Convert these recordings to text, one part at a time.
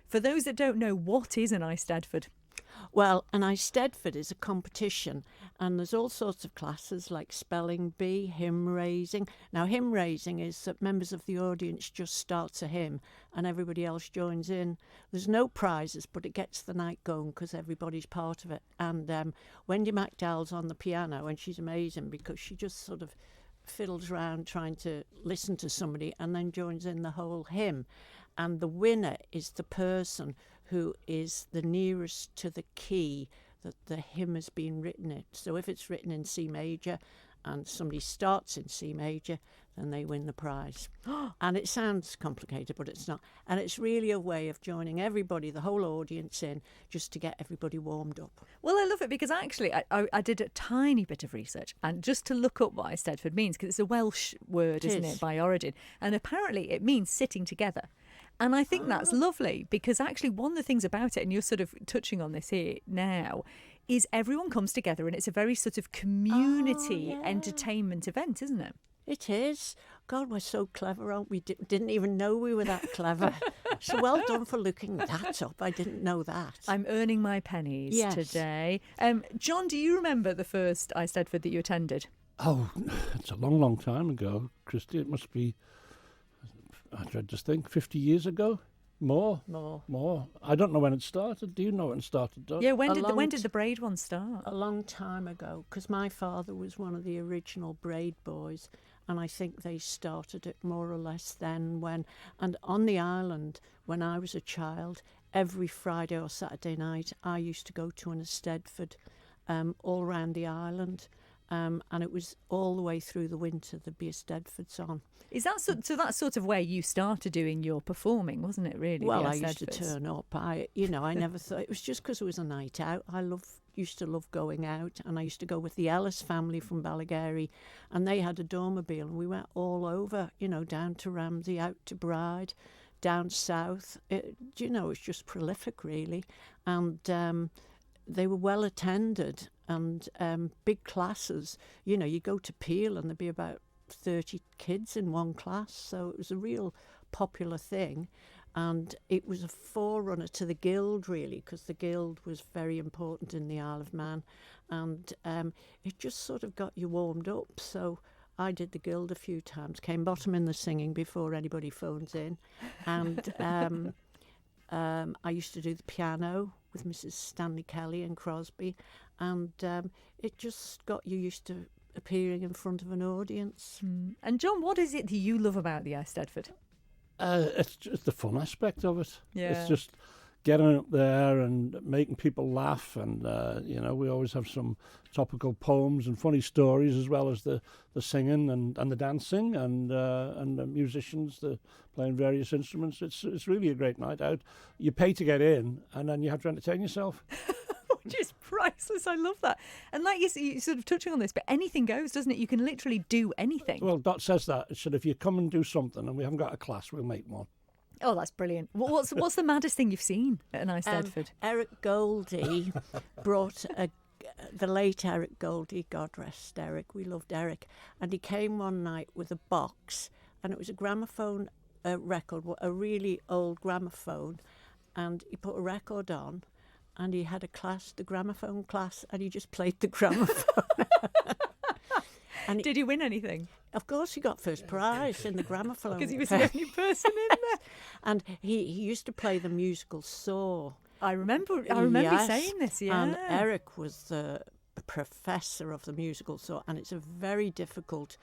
For those that don't know, what is an Eisteddfod? Well, an Eisteddfod is a competition, and there's all sorts of classes like spelling bee, hymn raising. Now, hymn raising is that members of the audience just starts a hymn and everybody else joins in. There's no prizes, but it gets the night going because everybody's part of it. And Wendy MacDowell's on the piano, and she's amazing because she just sort of fiddles around trying to listen to somebody and then joins in the whole hymn. And the winner is the person who is the nearest to the key that the hymn has been written in. So if it's written in C major and somebody starts in C major, then they win the prize. And it sounds complicated, but it's not. And it's really a way of joining everybody, the whole audience in, just to get everybody warmed up. Well, I love it because actually I did a tiny bit of research and just to look up what Eisteddfod means, because it's a Welsh word, isn't it, by origin. And apparently it means sitting together. And I think that's lovely because actually one of the things about it, and you're sort of touching on this here now, is everyone comes together and it's a very sort of community entertainment event, isn't it? It is. God, we're so clever, aren't we? Didn't even know we were that clever. So well done for looking that up. I didn't know that. I'm earning my pennies today. John, do you remember the first Eisteddfod that you attended? Oh, it's a long, long time ago, Christy. It must be, I dread to think, 50 years ago? More. I don't know when it started. Do you know when it started, Doug? Yeah, when did the Braaid one start? A long time ago, because my father was one of the original Braaid boys, and I think they started it more or less then and on the island, when I was a child, every Friday or Saturday night, I used to go to an Eisteddfod all around the island. And it was all the way through the winter, there'd be Eisteddfods on. Is that so? That's sort of where you started doing your performing, wasn't it? Really? Well, I used to turn up. I never thought it was just because it was a night out. Used to love going out, and I used to go with the Ellis family from Ballygarry, and they had a dormobile, and we went all over. Down to Ramsey, out to Braaid, down south. It's just prolific, really, and they were well attended. And big classes, you go to Peel and there'd be about 30 kids in one class. So it was a real popular thing. And it was a forerunner to the Guild, really, because the Guild was very important in the Isle of Man. And it just sort of got you warmed up. So I did the Guild a few times, came bottom in the singing before anybody phones in. And I used to do the piano with Mrs. Stanley Kelly and Crosby. And it just got you used to appearing in front of an audience. And John, what is it that you love about the Eisteddfod? It's just the fun aspect of it. Yeah. It's just getting up there and making people laugh. And, we always have some topical poems and funny stories, as well as the singing and the dancing and the musicians playing various instruments. It's really a great night out. You pay to get in, and then you have to entertain yourself. Which is priceless. I love that. And like you're sort of touching on this, but anything goes, doesn't it? You can literally do anything. Well, Dot says that. It said, if you come and do something and we haven't got a class, we'll make one. Oh, that's brilliant. What's the maddest thing you've seen at an Eisteddfod? Eric Goldie brought the late Eric Goldie, God rest Eric, we loved Eric, and he came one night with a box, and it was a gramophone record, a really old gramophone, and he put a record on, and he had a class, the gramophone class, and he just played the gramophone. Did he win anything? Of course he got first prize in the gramophone. Because he was the only person in there. And he used to play the musical Saw. I remember you saying this, yeah. And Eric was the professor of the musical Saw, and it's a very difficult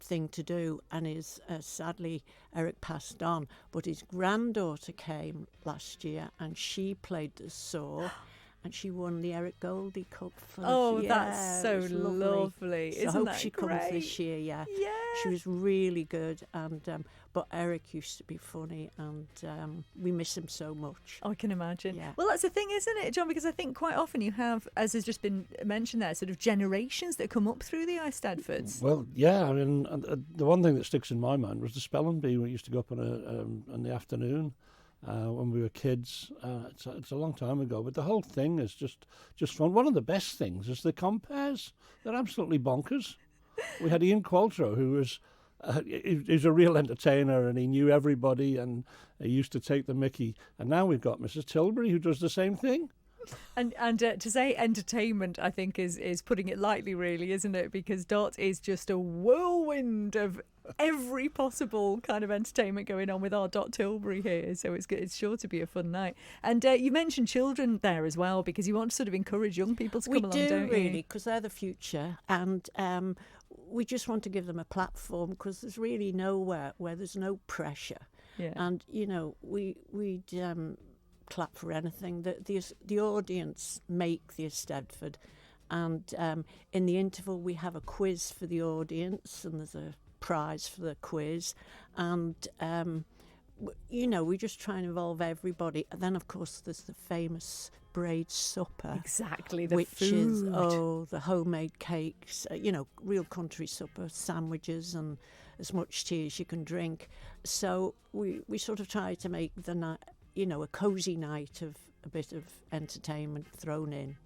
thing to do, and sadly Eric passed on, but his granddaughter came last year and she played the Saw and she won the Eric Goldie Cup for that's so lovely. So I hope she comes this year. Yeah, she was really good, and but Eric used to be funny, and we miss him so much. I can imagine. Yeah. Well, that's the thing, isn't it, John? Because I think quite often you have, as has just been mentioned there, sort of generations that come up through the Eisteddfods. Well, yeah. I mean, the one thing that sticks in my mind was the spelling bee. We used to go up in the afternoon. When we were kids. It's a long time ago, but the whole thing is just fun. One of the best things is the compares. They're absolutely bonkers. We had Ian Qualtrough, who was he's a real entertainer, and he knew everybody, and he used to take the mickey. And now we've got Mrs. Tilbury, who does the same thing. And to say entertainment, I think, is putting it lightly, really, isn't it? Because Dot is just a whirlwind of every possible kind of entertainment going on with our Dot Tilbury here. So it's sure to be a fun night. And you mentioned children there as well, because you want to sort of encourage young people to come along, don't you? We do, really, because they're the future. And we just want to give them a platform, because there's really nowhere where there's no pressure. Yeah. And, we'd clap for anything. The audience make the Eisteddfod, and in the interval we have a quiz for the audience, and there's a prize for the quiz, and we just try and involve everybody. And then, of course, there's the famous Braaid supper. Exactly, the which food. is the homemade cakes, real country supper, sandwiches, and as much tea as you can drink. So we sort of try to make the night, a cosy night of a bit of entertainment thrown in.